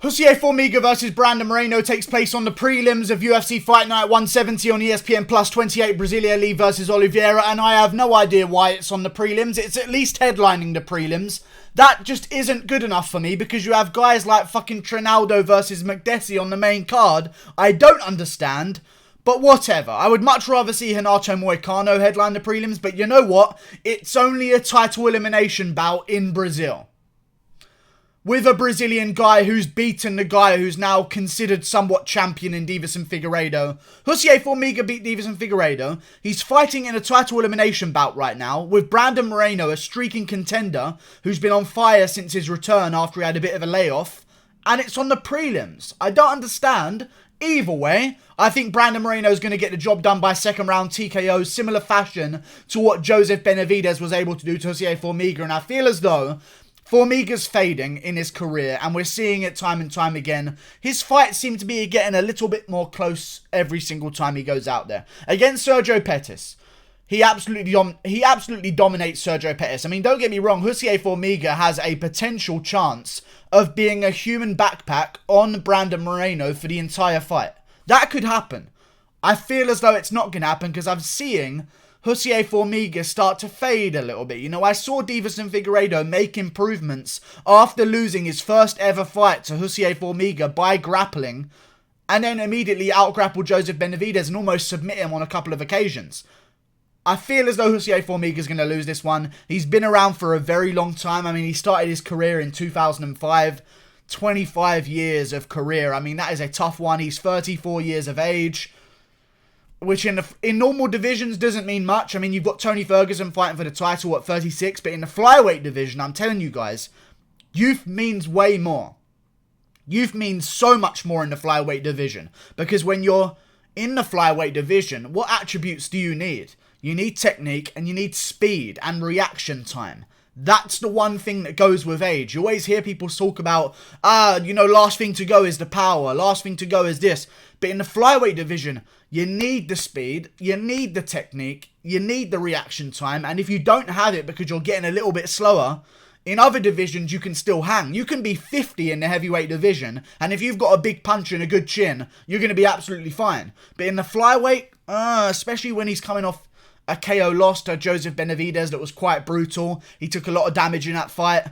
Jussier Formiga versus Brandon Moreno takes place on the prelims of UFC Fight Night 170 on ESPN Plus 28 Brasilia Lee versus Oliveira, and I have no idea why it's on the prelims. It's at least headlining the prelims. That just isn't good enough for me because you have guys like fucking Trinaldo versus McDessie on the main card. I don't understand, but whatever. I would much rather see Renato Moicano headline the prelims, but you know what? It's only a title elimination bout in Brazil, with a Brazilian guy who's beaten the guy who's now considered somewhat champion in Deiveson Figueiredo. Jussier Formiga beat Deiveson Figueiredo. He's fighting in a title elimination bout right now with Brandon Moreno, a streaking contender who's been on fire since his return after he had a bit of a layoff. And it's on the prelims. I don't understand. Either way, I think Brandon Moreno is going to get the job done by second round TKO, similar fashion to what Joseph Benavidez was able to do to Jussier Formiga. And I feel as though Formiga's fading in his career, and we're seeing it time and time again. His fights seem to be getting a little bit more close every single time he goes out there. Against Sergio Pettis, he absolutely dominates Sergio Pettis. I mean, don't get me wrong, Jussier Formiga has a potential chance of being a human backpack on Brandon Moreno for the entire fight. That could happen. I feel as though it's not going to happen because I'm seeing Jussier Formiga start to fade a little bit. You know, I saw Deiveson Figueiredo make improvements after losing his first ever fight to Jussier Formiga by grappling, and then immediately out-grapple Joseph Benavidez and almost submit him on a couple of occasions. I feel as though Jussier Formiga is going to lose this one. He's been around for a very long time. I mean, he started his career in 2005. 25 years of career. I mean, that is a tough one. He's 34 years of age, which in normal divisions doesn't mean much. I mean, you've got Tony Ferguson fighting for the title at 36, but in the flyweight division, I'm telling you guys, youth means way more. Youth means so much more in the flyweight division, because when you're in the flyweight division, what attributes do you need? You need technique, and you need speed and reaction time. That's the one thing that goes with age. You always hear people talk about, last thing to go is the power, last thing to go is this. But in the flyweight division, you need the speed, you need the technique, you need the reaction time. And if you don't have it because you're getting a little bit slower, in other divisions you can still hang. You can be 50 in the heavyweight division, and if you've got a big punch and a good chin, you're going to be absolutely fine. But in the flyweight, especially when he's coming off a KO loss to Joseph Benavidez that was quite brutal. He took a lot of damage in that fight,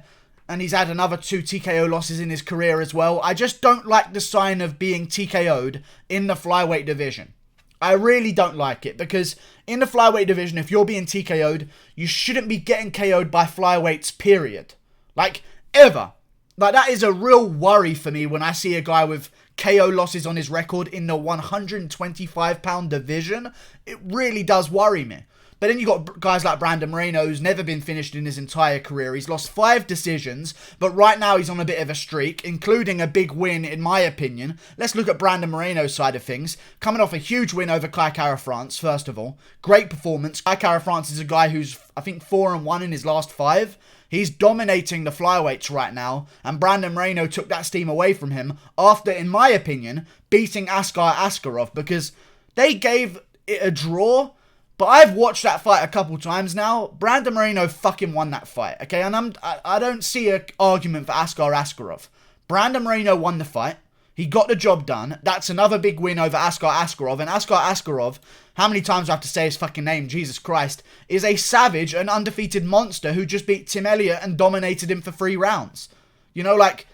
and he's had another 2 TKO losses in his career as well. I just don't like the sign of being TKO'd in the flyweight division. I really don't like it, because in the flyweight division, if you're being TKO'd, you shouldn't be getting KO'd by flyweights, period. Like, ever. Like, that is a real worry for me when I see a guy with KO losses on his record in the 125-pound division. It really does worry me. But then you got guys like Brandon Moreno, who's never been finished in his entire career. He's lost 5 decisions, but right now he's on a bit of a streak, including a big win, in my opinion. Let's look at Brandon Moreno's side of things. Coming off a huge win over Kai Kara-France, first of all. Great performance. Kai Kara-France is a guy who's, I think, 4-1 in his last 5. He's dominating the flyweights right now, and Brandon Moreno took that steam away from him after, in my opinion, beating Askar Askarov, because they gave it a draw. But I've watched that fight a couple times now. Brandon Moreno fucking won that fight, okay? And I don't see an argument for Askar Askarov. Brandon Moreno won the fight. He got the job done. That's another big win over Askar Askarov. And Askar Askarov, how many times do I have to say his fucking name? Jesus Christ. Is a savage, an undefeated monster who just beat Tim Elliott and dominated him for 3 rounds. You know, like,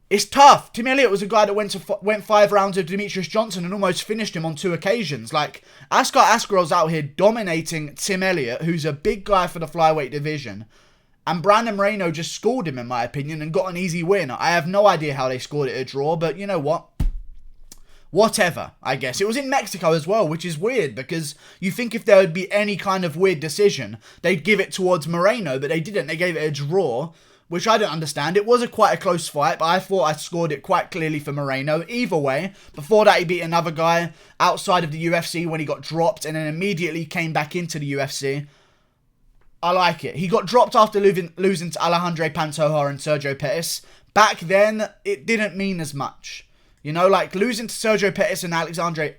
it's tough. Tim Elliott was a guy that went 5 rounds with Demetrius Johnson and almost finished him on 2 occasions. Like, Askar Askarov's out here dominating Tim Elliott, who's a big guy for the flyweight division. And Brandon Moreno just scored him, in my opinion, and got an easy win. I have no idea how they scored it a draw, but you know what? Whatever, I guess. It was in Mexico as well, which is weird, because you think if there would be any kind of weird decision, they'd give it towards Moreno, but they didn't. They gave it a draw, which I don't understand. It was quite a close fight, but I thought I scored it quite clearly for Moreno. Either way, before that he beat another guy outside of the UFC when he got dropped, and then immediately came back into the UFC. I like it. He got dropped after losing to Alejandro Pantoja and Sergio Pettis. Back then, it didn't mean as much. You know, like, losing to Sergio Pettis and Alejandro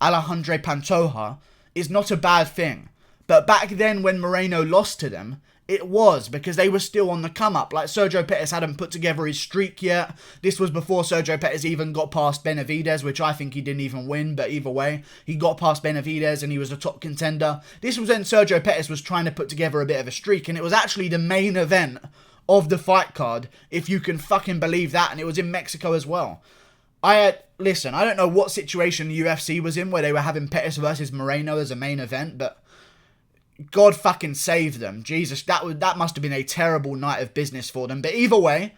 Pantoja is not a bad thing. But back then, when Moreno lost to them, It was, because they were still on the come-up. Like, Sergio Pettis hadn't put together his streak yet. This was before Sergio Pettis even got past Benavidez, which I think he didn't even win, but either way, he got past Benavidez and he was a top contender. This was when Sergio Pettis was trying to put together a bit of a streak, and it was actually the main event of the fight card, if you can fucking believe that, and it was in Mexico as well. Listen, I don't know what situation the UFC was in where they were having Pettis versus Moreno as a main event, but God fucking save them. Jesus, that must have been a terrible night of business for them. But either way,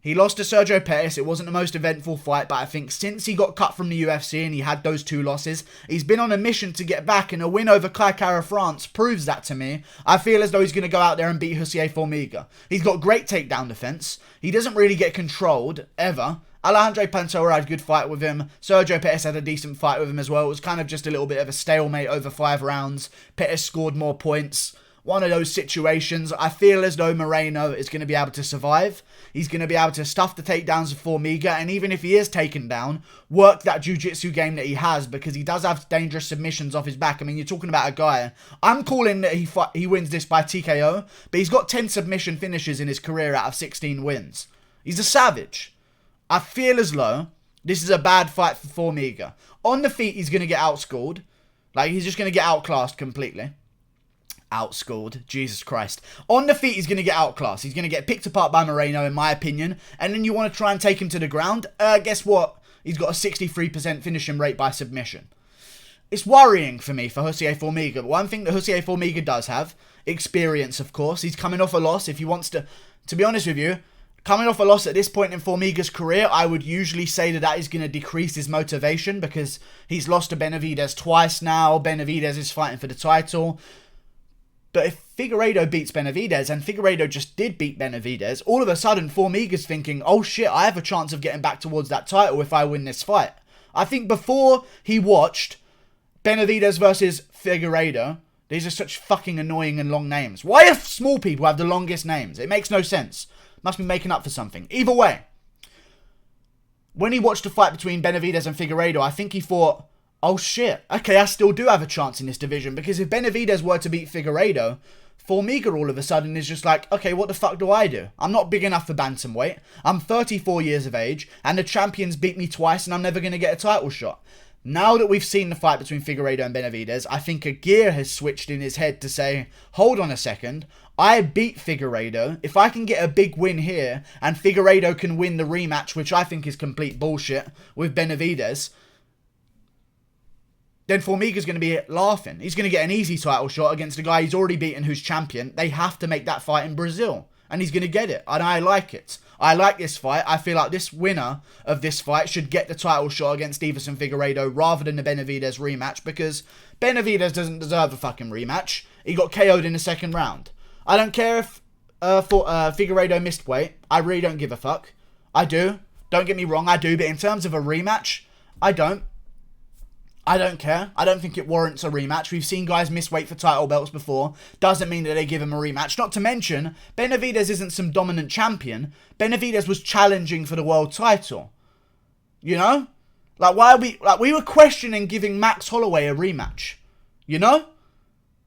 he lost to Sergio Pettis. It wasn't the most eventful fight, but I think since he got cut from the UFC and he had those 2 losses, he's been on a mission to get back, and a win over Kai Kara-France proves that to me. I feel as though he's going to go out there and beat Jussier Formiga. He's got great takedown defense. He doesn't really get controlled, ever. Alejandro Pantoja had a good fight with him. Sergio Pettis had a decent fight with him as well. It was kind of just a little bit of a stalemate over 5 rounds. Pettis scored more points. One of those situations. I feel as though Moreno is going to be able to survive. He's going to be able to stuff the takedowns of Formiga, and even if he is taken down, work that jiu-jitsu game that he has, because he does have dangerous submissions off his back. I mean, you're talking about a guy. I'm calling that he wins this by TKO, but he's got 10 submission finishes in his career out of 16 wins. He's a savage. I feel as though this is a bad fight for Formiga. On the feet, he's going to get outscored. Like, he's just going to get outclassed completely. Outscored. Jesus Christ. On the feet, he's going to get outclassed. He's going to get picked apart by Moreno, in my opinion. And then you want to try and take him to the ground. Guess what? He's got a 63% finishing rate by submission. It's worrying for me for Jussier Formiga. But one thing that Jussier Formiga does have, experience, of course. He's coming off a loss. If he wants to be honest with you, coming off a loss at this point in Formiga's career, I would usually say that is going to decrease his motivation, because he's lost to Benavidez twice now. Benavidez is fighting for the title. But if Figueiredo beats Benavidez, and Figueiredo just did beat Benavidez, all of a sudden Formiga's thinking, oh shit, I have a chance of getting back towards that title if I win this fight. I think before he watched Benavidez versus Figueiredo, these are such fucking annoying and long names. Why do small people have the longest names? It makes no sense. Must be making up for something. Either way, when he watched the fight between Benavidez and Figueiredo, I think he thought, oh shit, okay, I still do have a chance in this division, because if Benavidez were to beat Figueiredo, Formiga all of a sudden is just like, okay, what the fuck do I do? I'm not big enough for bantamweight. I'm 34 years of age, and the champions beat me twice, and I'm never going to get a title shot. Now that we've seen the fight between Figueiredo and Benavidez, I think a gear has switched in his head to say, hold on a second, I beat Figueiredo. If I can get a big win here, and Figueiredo can win the rematch, which I think is complete bullshit, with Benavidez, then Formiga's going to be laughing. He's going to get an easy title shot against a guy he's already beaten who's champion. They have to make that fight in Brazil, and he's going to get it, and I like it. I like this fight. I feel like this winner of this fight should get the title shot against Stevenson Figueiredo rather than the Benavidez rematch, because Benavidez doesn't deserve a fucking rematch. He got KO'd in the second round. I don't care if Figueiredo missed weight. I really don't give a fuck. I do. Don't get me wrong, I do. But in terms of a rematch, I don't. I don't care. I don't think it warrants a rematch. We've seen guys miss weight for title belts before. Doesn't mean that they give him a rematch. Not to mention, Benavidez isn't some dominant champion. Benavidez was challenging for the world title. You know? Like, why are we were questioning giving Max Holloway a rematch. You know?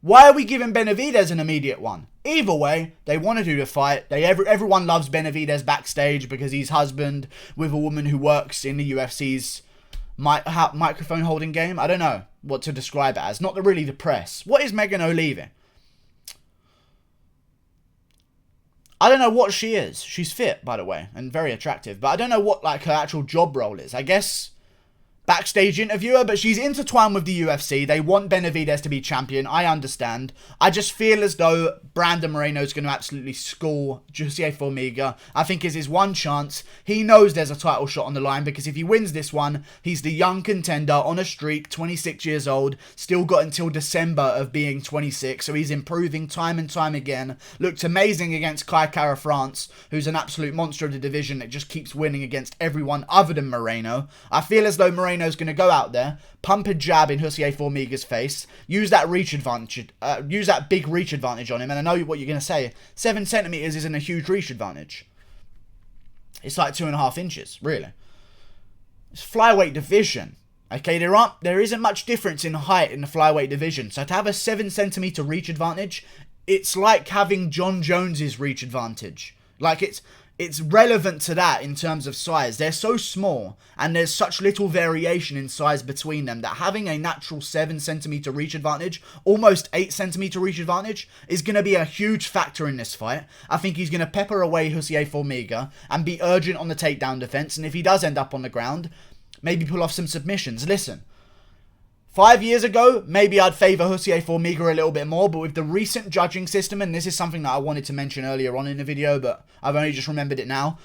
Why are we giving Benavidez an immediate one? Either way, they want to do the fight. Everyone loves Benavidez backstage because he's husband with a woman who works in the UFC's microphone holding game. I don't know what to describe it as. Not really the press. What is Megan Oliveira? I don't know what she is. She's fit, by the way, and very attractive. But I don't know what like her actual job role is. I guess backstage interviewer, but she's intertwined with the UFC. They want Benavidez to be champion. I understand. I just feel as though Brandon Moreno is going to absolutely school Jussier Formiga. I think it's his one chance. He knows there's a title shot on the line, because if he wins this one, he's the young contender on a streak, 26 years old, still got until December of being 26, so he's improving time and time again. Looked amazing against Kai Kara-France, who's an absolute monster of the division that just keeps winning against everyone other than Moreno. I feel as though Moreno's going to go out there, pump a jab in Jussier Formiga's face, use that reach advantage, use that big reach advantage on him. And I know what you're going to say. 7 centimeters isn't a huge reach advantage. It's like 2.5 inches, really. It's flyweight division. Okay, there isn't much difference in height in the flyweight division. So to have a 7 centimeter reach advantage it's like having John Jones's reach advantage. Like, it's relevant to that in terms of size. They're so small, and there's such little variation in size between them, that having a natural 7cm reach advantage, almost 8cm reach advantage, is going to be a huge factor in this fight. I think he's going to pepper away Jussier Formiga and be urgent on the takedown defense, and if he does end up on the ground, maybe pull off some submissions. Listen, 5 years ago, maybe I'd favour Jussier Formiga a little bit more, but with the recent judging system, and this is something that I wanted to mention earlier on in the video, but I've only just remembered it now,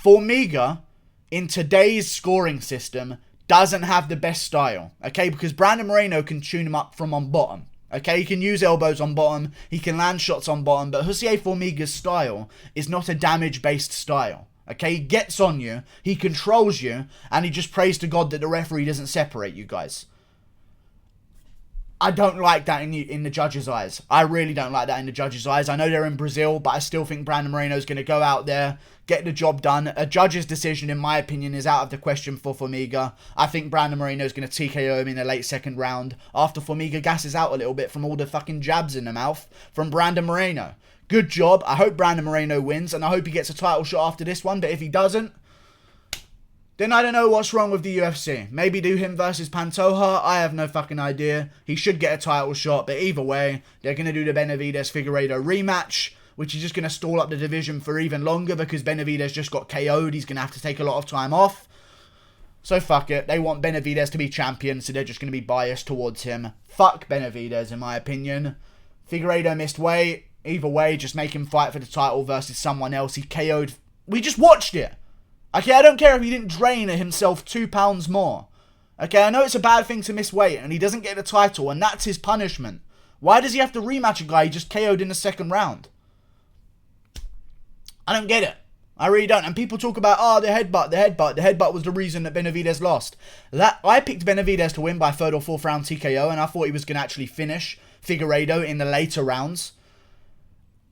Formiga, in today's scoring system, doesn't have the best style, okay? Because Brandon Moreno can tune him up from on bottom, okay? He can use elbows on bottom, he can land shots on bottom, but Jussier Formiga's style is not a damage-based style. Okay, he gets on you, he controls you, and he just prays to God that the referee doesn't separate you guys. I don't like that in the judges' eyes. I really don't like that in the judges' eyes. I know they're in Brazil, but I still think Brandon Moreno's going to go out there, get the job done. A judge's decision, in my opinion, is out of the question for Formiga. I think Brandon Moreno's going to TKO him in the late second round after Formiga gasses out a little bit from all the fucking jabs in the mouth from Brandon Moreno. Good job. I hope Brandon Moreno wins, and I hope he gets a title shot after this one, but if he doesn't, then I don't know what's wrong with the UFC. Maybe do him versus Pantoja. I have no fucking idea. He should get a title shot, but either way, they're going to do the Benavidez-Figueiredo rematch, which is just going to stall up the division for even longer because Benavidez just got KO'd. He's going to have to take a lot of time off. So fuck it. They want Benavidez to be champion, so they're just going to be biased towards him. Fuck Benavidez, in my opinion. Figueiredo missed weight. Either way, just make him fight for the title versus someone else. He KO'd. We just watched it. Okay, I don't care if he didn't drain himself 2 pounds more. Okay, I know it's a bad thing to miss weight, and he doesn't get the title, and that's his punishment. Why does he have to rematch a guy he just KO'd in the second round? I don't get it. I really don't. And people talk about, oh, the headbutt. The headbutt was the reason that Benavidez lost. I picked Benavidez to win by 3rd or 4th round TKO, and I thought he was going to actually finish Figueiredo in the later rounds.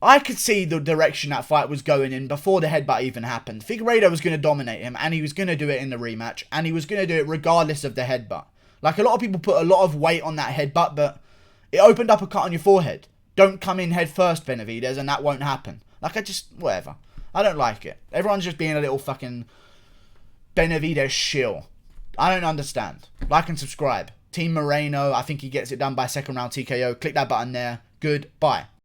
I could see the direction that fight was going in before the headbutt even happened. Figueiredo was going to dominate him, and he was going to do it in the rematch, and he was going to do it regardless of the headbutt. Like, a lot of people put a lot of weight on that headbutt, but it opened up a cut on your forehead. Don't come in head first, Benavidez, and that won't happen. Like, whatever. I don't like it. Everyone's just being a little fucking Benavidez shill. I don't understand. Like and subscribe. Team Moreno, I think he gets it done by 2nd round TKO. Click that button there. Goodbye.